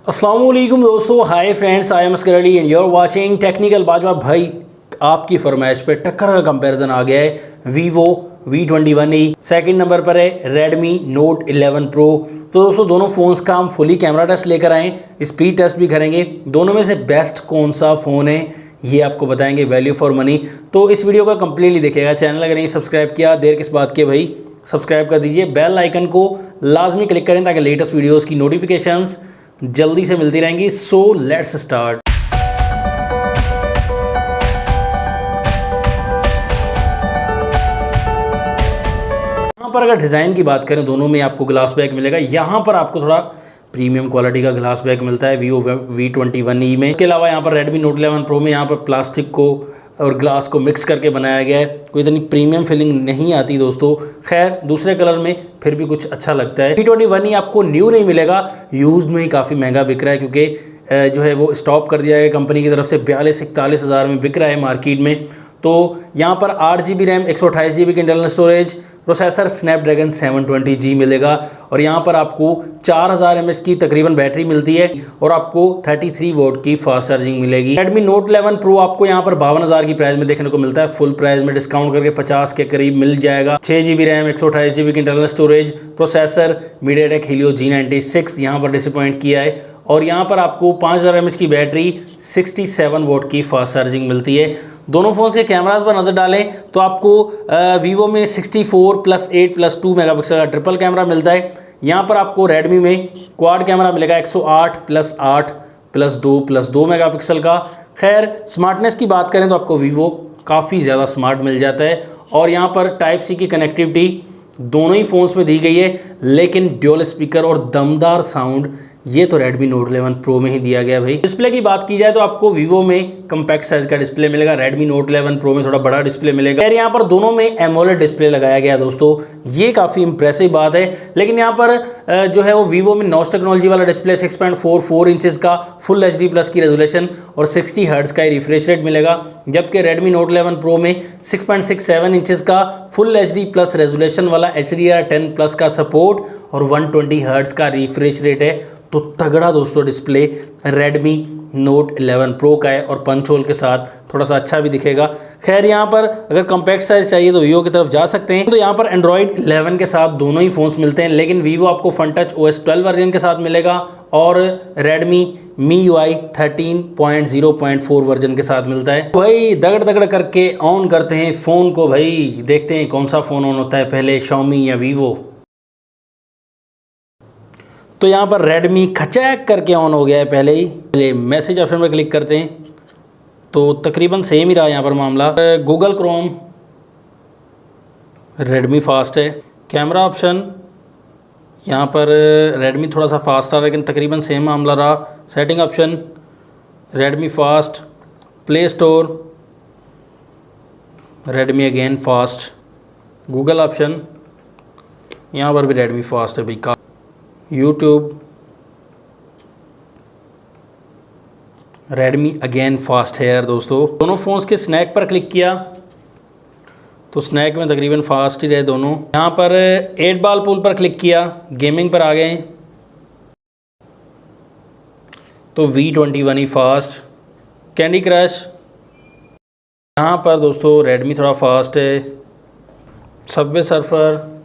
अस्सलाम वालेकुम दोस्तों, hi friends, I am Askar Ali and you are watching technical Bajwa. भाई आपकी फरमाइश पे टक्कर का कंपैरिजन आ गया है वीवो V21e। सेकंड नंबर पर है रेडमी नोट 11 प्रो। तो दोस्तों दोनों फ़ोन्स का हम फुली कैमरा टेस्ट लेकर आए, स्पीड टेस्ट भी करेंगे। दोनों में से बेस्ट कौन सा फ़ोन है ये आपको बताएंगे, वैल्यू फॉर मनी। तो इस वीडियो का कंप्लीटली देखिएगा। चैनल अगर नहीं सब्सक्राइब किया, देर किस बात की भाई, सब्सक्राइब कर दीजिए। बेल आइकन को लाजमी क्लिक करें ताकि लेटेस्ट वीडियोज़ की नोटिफिकेशंस जल्दी से मिलती रहेंगी। So let's start. यहाँ पर अगर डिज़ाइन की बात करें, दोनों में आपको ग्लास बैक मिलेगा। यहाँ पर आपको थोड़ा प्रीमियम क्वालिटी का ग्लास बैक मिलता है वीवो V21e में। इसके अलावा यहाँ पर रेडमी नोट 11 प्रो में यहाँ पर प्लास्टिक को और ग्लास को मिक्स करके बनाया गया है। कोई इतनी प्रीमियम फीलिंग नहीं आती दोस्तों। खैर दूसरे कलर में फिर भी कुछ अच्छा लगता है। V21e आपको न्यू नहीं मिलेगा, यूज्ड में ही काफ़ी महंगा बिक रहा है, क्योंकि जो है वो स्टॉप कर दिया गया कंपनी की तरफ से। 42-41 हज़ार में बिक रहा है मार्केट में। तो यहाँ पर 8GB रैम, 128GB की internal storage, processor Snapdragon 720G मिलेगा। और यहाँ पर आपको 4000 mAh की तकरीबन बैटरी मिलती है और आपको 33 वोट की फास्ट चार्जिंग मिलेगी। रेडमी नोट 11 प्रो आपको यहाँ पर 52,000 की प्राइस में देखने को मिलता है। फुल प्राइस में डिस्काउंट करके 50 के करीब मिल जाएगा। 6GB रैम, 128GB की internal storage, processor MediaTek Helio G96 यहाँ पर डिसअपॉइंट किया है। और यहाँ पर आपको 5000 mAh की बैटरी, 67 वोट की फास्ट चार्जिंग मिलती है। दोनों फ़ोन्स के कैमरास पर नज़र डालें तो आपको वीवो में 64+8+2 मेगापिक्सल का ट्रिपल कैमरा मिलता है। यहाँ पर आपको रेडमी में क्वाड कैमरा मिलेगा 108+8+2+2 मेगापिक्सल का। खैर स्मार्टनेस की बात करें तो आपको वीवो काफ़ी ज़्यादा स्मार्ट मिल जाता है। और यहाँ पर टाइप सी की कनेक्टिविटी दोनों ही फ़ोन्स में दी गई है, लेकिन ड्यूल स्पीकर और दमदार साउंड ये तो रेडमी नोट 11 प्रो में ही दिया गया भाई। डिस्प्ले की बात की जाए तो आपको वीवो में कम्पैक्ट साइज का डिस्प्ले मिलेगा, रेडमी नोट 11 प्रो में थोड़ा बड़ा डिस्प्ले मिलेगा। यार यहाँ पर दोनों में एमोलेड डिस्प्ले लगाया गया दोस्तों, ये काफ़ी इंप्रेसिव बात है। लेकिन यहाँ पर जो है वो वीवो में नॉच टेक्नोलॉजी वाला डिस्प्ले, 6.44 इंचेस का फुल HD+ की रेजोल्यूशन और 60 हर्ट्ज का रिफ्रेश रेट मिलेगा। जबकि रेडमी नोट 11 प्रो में 6.67 इंचेस का फुल HD+ रेजोल्यूशन वाला HDR10+ का सपोर्ट और 120 हर्ट्ज का रिफ्रेश रेट है। तो तगड़ा दोस्तों डिस्प्ले रेडमी नोट 11 प्रो का है और पंच होल के साथ थोड़ा सा अच्छा भी दिखेगा। खैर यहाँ पर अगर कम्पैक्ट साइज चाहिए तो वीवो की तरफ जा सकते हैं। तो यहाँ पर एंड्रॉयड 11 के साथ दोनों ही फ़ोन्स मिलते हैं, लेकिन वीवो आपको फन टच OS 12 वर्जन के साथ मिलेगा और रेडमी MIUI 13.0.4 वर्जन के साथ मिलता है। भाई दगड़ दगड़ करके ऑन करते हैं फ़ोन को, भाई देखते हैं कौन सा फ़ोन ऑन होता है पहले, Xiaomi या वीवो। तो यहाँ पर रेडमी खचैक करके ऑन हो गया है पहले ही। चलिए मैसेज ऑप्शन पर क्लिक करते हैं तो तकरीबन सेम ही रहा यहाँ पर मामला। गूगल क्रोम रेडमी फास्ट है। कैमरा ऑप्शन यहाँ पर रेडमी थोड़ा सा फास्ट रहा, लेकिन तकरीबन सेम मामला रहा। Setting option Redmi fast. Play store Redmi again fast. Google option यहाँ पर भी रेडमी फास्ट है भाई। यूट्यूब रेडमी अगेन फास्ट है यार दोस्तों। दोनों फ़ोन्स के स्नैक पर क्लिक किया तो स्नैक में तकरीबन फास्ट ही रहे दोनों। यहाँ पर 8 बॉल पूल पर क्लिक किया, गेमिंग पर आ गए तो V21e फास्ट। कैंडी क्रश यहाँ पर दोस्तों रेडमी थोड़ा फास्ट है। सबवे सर्फर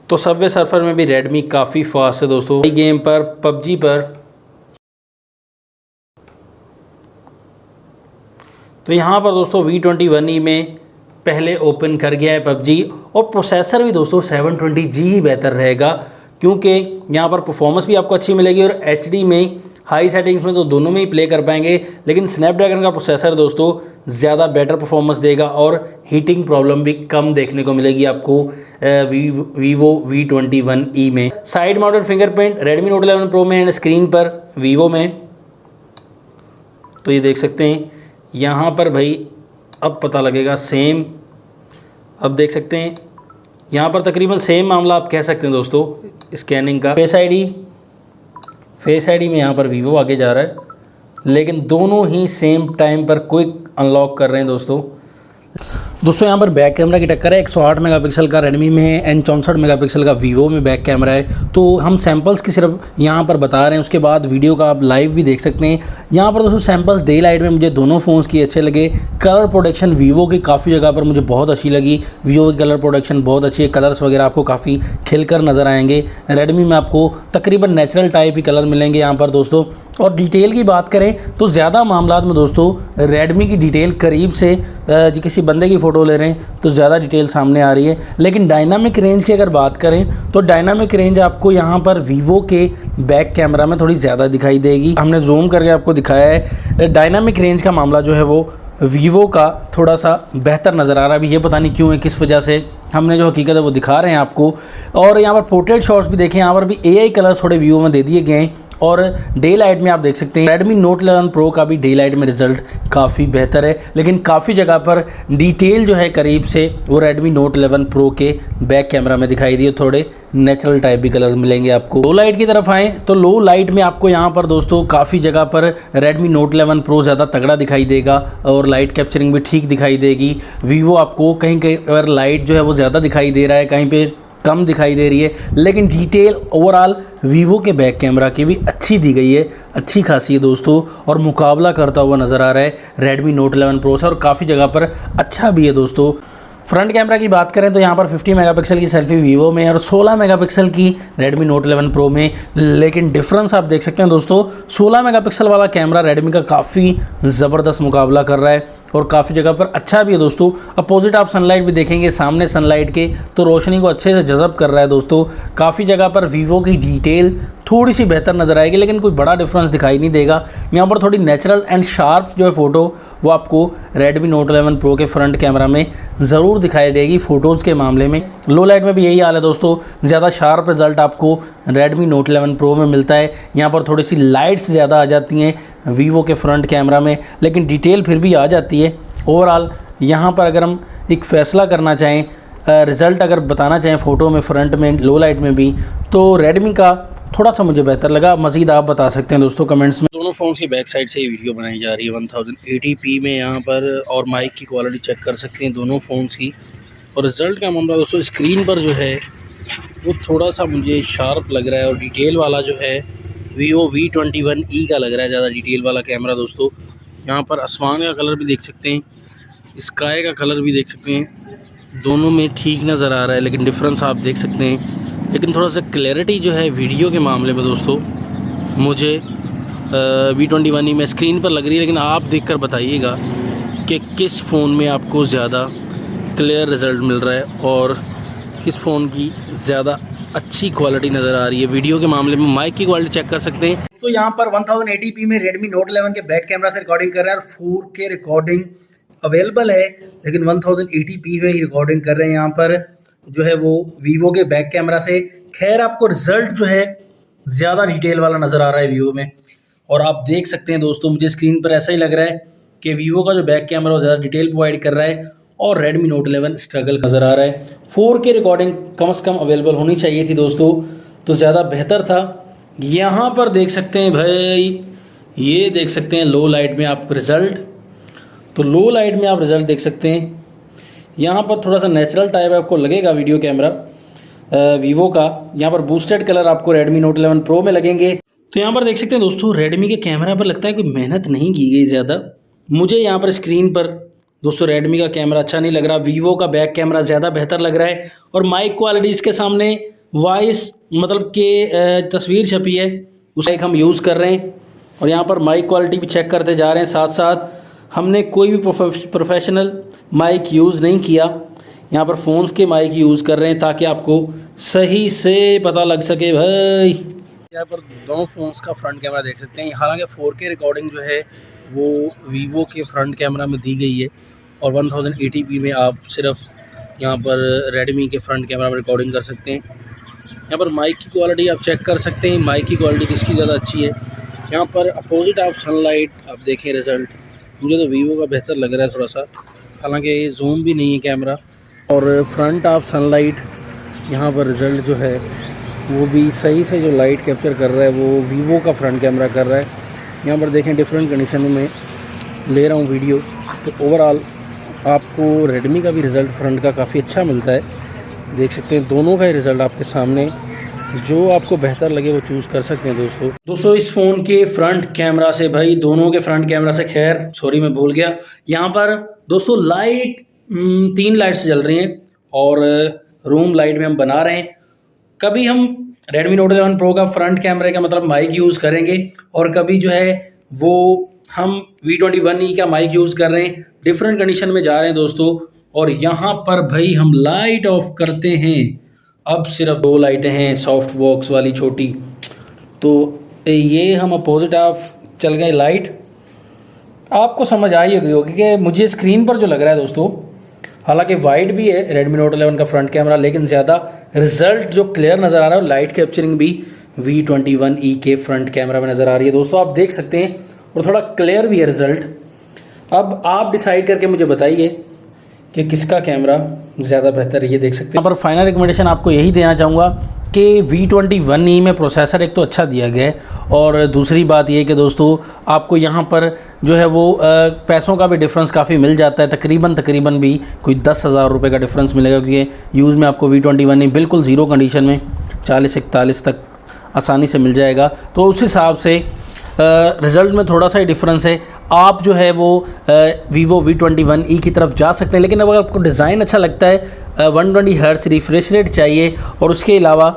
तो सबवे सर्फर में भी रेडमी काफ़ी फास्ट है दोस्तों। गेम पर PUBG पर तो यहाँ पर दोस्तों V21e में पहले ओपन कर गया है PUBG। और प्रोसेसर भी दोस्तों 720G ही बेहतर रहेगा, क्योंकि यहाँ पर परफॉर्मेंस भी आपको अच्छी मिलेगी और HD में हाई सेटिंग्स में तो दोनों में ही प्ले कर पाएंगे। लेकिन स्नैपड्रैगन का प्रोसेसर दोस्तों ज़्यादा बेटर परफॉर्मेंस देगा और हीटिंग प्रॉब्लम भी कम देखने को मिलेगी आपको वीवो V21e में। Side mounted fingerprint Redmi note 11 pro में एंड स्क्रीन पर वीवो में तो ये देख सकते हैं। यहाँ पर भाई अब पता लगेगा सेम, अब देख सकते हैं यहाँ पर तकरीबन सेम मामला आप कह सकते हैं दोस्तों स्कैनिंग का। फेस आईडी में यहाँ पर वीवो आगे जा रहा है, लेकिन दोनों ही सेम टाइम पर क्विक अनलॉक कर रहे हैं दोस्तों। दोस्तों यहाँ पर बैक कैमरा की टक्कर है, 108 मेगापिक्सल का रेडमी में है एंड 64 मेगापिक्सल का वीवो में बैक कैमरा है। तो हम सैम्पल्स की सिर्फ यहाँ पर बता रहे हैं, उसके बाद वीडियो का आप लाइव भी देख सकते हैं। यहाँ पर दोस्तों सैम्पल्स डे लाइट में मुझे दोनों फ़ोन्स की अच्छे लगे। कलर प्रोडक्शन वीवो की काफ़ी जगह पर मुझे बहुत अच्छी लगी, वीवो की कलर प्रोडक्शन बहुत अच्छी है, कलर्स वगैरह आपको काफ़ी खिलकर नज़र आएंगे। रेडमी में आपको तकरीबन नेचुरल टाइप ही कलर मिलेंगे यहाँ पर दोस्तों। और डिटेल की बात करें तो ज़्यादा मामलात में दोस्तों रेडमी की डिटेल करीब से किसी बंदे की फ़ोटो ले रहे हैं तो ज़्यादा डिटेल सामने आ रही है। लेकिन डायनामिक रेंज की अगर बात करें तो डायनामिक रेंज आपको यहाँ पर वीवो के बैक कैमरा में थोड़ी ज़्यादा दिखाई देगी। हमने जूम करके आपको दिखाया है, डायनामिक रेंज का मामला जो है वो वीवो का थोड़ा सा बेहतर नज़र आ रहा है। अभी ये पता नहीं क्यों है, किस वजह से, हमने जो हकीकत है वो दिखा रहे हैं आपको। और यहाँ पर पोर्ट्रेट शॉट्स भी देखें, यहाँ पर भी एआई कलर्स थोड़े वीवो में दे दिए गए हैं। और डे लाइट में आप देख सकते हैं रेडमी नोट 11 प्रो का भी डे लाइट में रिज़ल्ट काफ़ी बेहतर है। लेकिन काफ़ी जगह पर डिटेल जो है करीब से वो रेडमी नोट 11 प्रो के बैक कैमरा में दिखाई दिए, थोड़े नेचुरल टाइप भी कलर मिलेंगे आपको। लो लाइट की तरफ आएँ तो लो लाइट में आपको यहाँ पर दोस्तों काफ़ी जगह पर रेडमी नोट 11 प्रो ज़्यादा तगड़ा दिखाई देगा और लाइट कैप्चरिंग भी ठीक दिखाई देगी। वीवो आपको कहीं कहीं पर लाइट जो है वो ज़्यादा दिखाई दे रहा है, कहीं पे कम दिखाई दे रही है। लेकिन डिटेल ओवरऑल वीवो के बैक कैमरा की भी अच्छी दी गई है, अच्छी खासी है दोस्तों, और मुकाबला करता हुआ नज़र आ रहा है रेडमी नोट 11 प्रो से, और काफ़ी जगह पर अच्छा भी है दोस्तों। फ्रंट कैमरा की बात करें तो यहाँ पर 50 मेगापिक्सल की सेल्फी वीवो में और 16 मेगापिक्सल की रेडमी नोट 11 प्रो में। लेकिन डिफरेंस आप देख सकते हैं दोस्तों, 16 मेगापिक्सल वाला कैमरा रेडमी का काफ़ी ज़बरदस्त मुकाबला कर रहा है और काफ़ी जगह पर अच्छा भी है दोस्तों। अपोजिट आप सनलाइट भी देखेंगे सामने सनलाइट के तो रोशनी को अच्छे से जज़ब कर रहा है दोस्तों। काफ़ी जगह पर वीवो की डिटेल थोड़ी सी बेहतर नज़र आएगी, लेकिन कोई बड़ा डिफरेंस दिखाई नहीं देगा। यहाँ पर थोड़ी नेचुरल एंड शार्प जो है फ़ोटो वो आपको रेडमी नोट 11 प्रो के फ्रंट कैमरा में ज़रूर दिखाई देगी फ़ोटोज़ के मामले में। लो लाइट में भी यही हाल है दोस्तों, ज़्यादा शार्प रिज़ल्ट आपको रेडमी नोट 11 प्रो में मिलता है। यहाँ पर थोड़ी सी लाइट्स ज़्यादा आ जाती हैं वीवो के फ्रंट कैमरा में, लेकिन डिटेल फिर भी आ जाती है। ओवरऑल यहाँ पर अगर हम एक फ़ैसला करना चाहें, रिज़ल्ट अगर बताना चाहें फ़ोटो में, फ्रंट में, लो लाइट में भी, तो रेडमी का थोड़ा सा मुझे बेहतर लगा। मज़ीद आप बता सकते हैं दोस्तों कमेंट्स में। दोनों फ़ोन्स की बैक साइड से ये वीडियो बनाई जा रही है 1080p में यहाँ पर, और माइक की क्वालिटी चेक कर सकते हैं दोनों फ़ोन्स की। और रिज़ल्ट का मामला दोस्तों स्क्रीन पर जो है वो थोड़ा सा मुझे शार्प लग रहा है, और डिटेल वाला जो है वीवो V21e का लग रहा है ज़्यादा डिटेल वाला कैमरा दोस्तों। यहाँ पर आसमान का कलर भी देख सकते हैं, स्काई का कलर भी देख सकते हैं, दोनों में ठीक नज़र आ रहा है, लेकिन डिफरेंस आप देख सकते हैं। लेकिन थोड़ा सा क्लैरिटी जो है वीडियो के मामले में दोस्तों मुझे V21e में स्क्रीन पर लग रही है। लेकिन आप देखकर बताइएगा कि किस फ़ोन में आपको ज़्यादा क्लियर रिज़ल्ट मिल रहा है और किस फ़ोन की ज़्यादा अच्छी क्वालिटी नज़र आ रही है। वीडियो के मामले में माइक की क्वालिटी चेक कर सकते हैं तो यहाँ पर 1080p में रेडमी नोट 11 के बैक कैमरा से रिकॉर्डिंग कर रहा है और 4K रिकॉर्डिंग अवेलेबल है, लेकिन 1080p में ही रिकॉर्डिंग कर रहे हैं यहाँ पर जो है वो वीवो के बैक कैमरा से। खैर आपको रिज़ल्ट जो है ज़्यादा डिटेल वाला नज़र आ रहा है वीवो में, और आप देख सकते हैं दोस्तों मुझे स्क्रीन पर ऐसा ही लग रहा है कि वीवो का जो बैक कैमरा वो ज़्यादा डिटेल प्रोवाइड कर रहा है और रेडमी नोट 11 स्ट्रगल नज़र आ रहा है। 4K रिकॉर्डिंग कम से कम अवेलेबल होनी चाहिए थी दोस्तों, तो ज़्यादा बेहतर था। यहाँ पर देख सकते हैं भाई, ये देख सकते हैं लो लाइट में आप रिज़ल्ट, तो लो लाइट में आप रिज़ल्ट देख सकते हैं। यहाँ पर थोड़ा सा नेचुरल टाइप आपको लगेगा वीडियो कैमरा वीवो का। यहाँ पर बूस्टेड कलर आपको रेडमी नोट 11 प्रो में लगेंगे। तो यहाँ पर देख सकते हैं दोस्तों रेडमी के कैमरा पर लगता है कोई मेहनत नहीं की गई ज़्यादा। मुझे यहाँ पर स्क्रीन पर दोस्तों रेडमी का कैमरा अच्छा नहीं लग रहा, वीवो का बैक कैमरा ज़्यादा बेहतर लग रहा है। और माइक क्वालिटी इसके सामने वॉइस मतलब कि तस्वीर छपी है उसे हम यूज़ कर रहे हैं, और यहाँ पर माइक क्वालिटी भी चेक करते जा रहे हैं। साथ साथ हमने कोई भी प्रोफेशनल माइक यूज़ नहीं किया, यहाँ पर फ़ोन्स के माइक यूज़ कर रहे हैं ताकि आपको सही से पता लग सके भाई। यहाँ पर दोनों फ़ोन्स का फ्रंट कैमरा देख सकते हैं। हालांकि 4K रिकॉर्डिंग जो है वो वीवो के फ्रंट कैमरा में दी गई है, और 1080p में आप सिर्फ यहाँ पर रेडमी के फ्रंट कैमरा में रिकॉर्डिंग कर सकते हैं। यहाँ पर माइक की क्वालिटी आप चेक कर सकते हैं, माइक की क्वालिटी किसकी ज़्यादा अच्छी है। यहाँ पर अपोजिट आप सनलाइट आप देखें रिज़ल्ट, मुझे तो वीवो का बेहतर लग रहा है थोड़ा सा, हालांकि जूम भी नहीं है कैमरा। और फ्रंट ऑफ सनलाइट यहाँ पर रिज़ल्ट जो है वो भी सही से जो लाइट कैप्चर कर रहा है वो वीवो का फ्रंट कैमरा कर रहा है। यहाँ पर देखें डिफरेंट कंडीशनों में ले रहा हूँ वीडियो, तो ओवरऑल आपको रेडमी का भी रिज़ल्ट फ्रंट का काफ़ी अच्छा मिलता है। देख सकते हैं दोनों का ही रिज़ल्ट आपके सामने, जो आपको बेहतर लगे वो चूज़ कर सकते हैं दोस्तों इस फ़ोन के फ्रंट कैमरा से, भाई दोनों के फ्रंट कैमरा से, खैर सॉरी मैं भूल गया, यहाँ पर दोस्तों लाइट 3 लाइट्स जल रही हैं और रूम लाइट में हम बना रहे हैं। कभी हम Redmi Note 11 Pro का फ्रंट कैमरे का मतलब माइक यूज़ करेंगे और कभी जो है वो हम V21e का माइक यूज़ कर रहे हैं। डिफरेंट कंडीशन में जा रहे हैं दोस्तों। और यहाँ पर भाई हम लाइट ऑफ करते हैं, अब सिर्फ 2 लाइटें हैं सॉफ्ट बॉक्स वाली छोटी, तो ये हम अपोजिट ऑफ चल गए लाइट। आपको समझ आई होगी कि मुझे स्क्रीन पर जो लग रहा है दोस्तों, हालांकि वाइड भी है Redmi Note 11 का फ्रंट कैमरा, लेकिन ज़्यादा रिजल्ट जो क्लियर नज़र आ रहा है, लाइट कैप्चरिंग भी V21e के फ्रंट कैमरा में नज़र आ रही है दोस्तों, आप देख सकते हैं, और थोड़ा क्लियर भी है रिज़ल्ट। अब आप डिसाइड करके मुझे बताइए कि किसका कैमरा ज़्यादा बेहतर है। ये देख सकते हैं। यहाँ पर फाइनल रिकमेंडेशन आपको यही देना चाहूँगा कि V21e में प्रोसेसर एक तो अच्छा दिया गया है, और दूसरी बात ये कि दोस्तों आपको यहाँ पर जो है वो पैसों का भी डिफरेंस काफ़ी मिल जाता है, तकरीबन भी कोई 10,000 रुपये का डिफरेंस मिलेगा, क्योंकि यूज़ में आपको V21e बिल्कुल ज़ीरो कंडीशन में 40-41 तक आसानी से मिल जाएगा। तो उस हिसाब से रिज़ल्ट में थोड़ा सा ही डिफरेंस है। आप जो है वो Vivo V21e की तरफ जा सकते हैं, लेकिन अगर आपको डिज़ाइन अच्छा लगता है, 120 हर्ट्ज़ रिफ्रेश रेट चाहिए, और उसके अलावा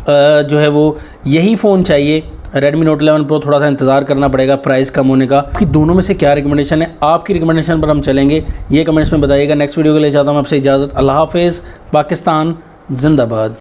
जो है वो यही फ़ोन चाहिए, Redmi Note 11 Pro थोड़ा सा इंतज़ार करना पड़ेगा प्राइस कम होने का। कि दोनों में से क्या रिकमेंडेशन है, आपकी रिकमेंडेशन पर हम चलेंगे, ये कमेंट्स में बताइएगा। नेक्स्ट वीडियो के लिए चाहता हूँ आपसे इजाज़त। अल्लाह हाफ़िज़। पाकिस्तान जिंदाबाद।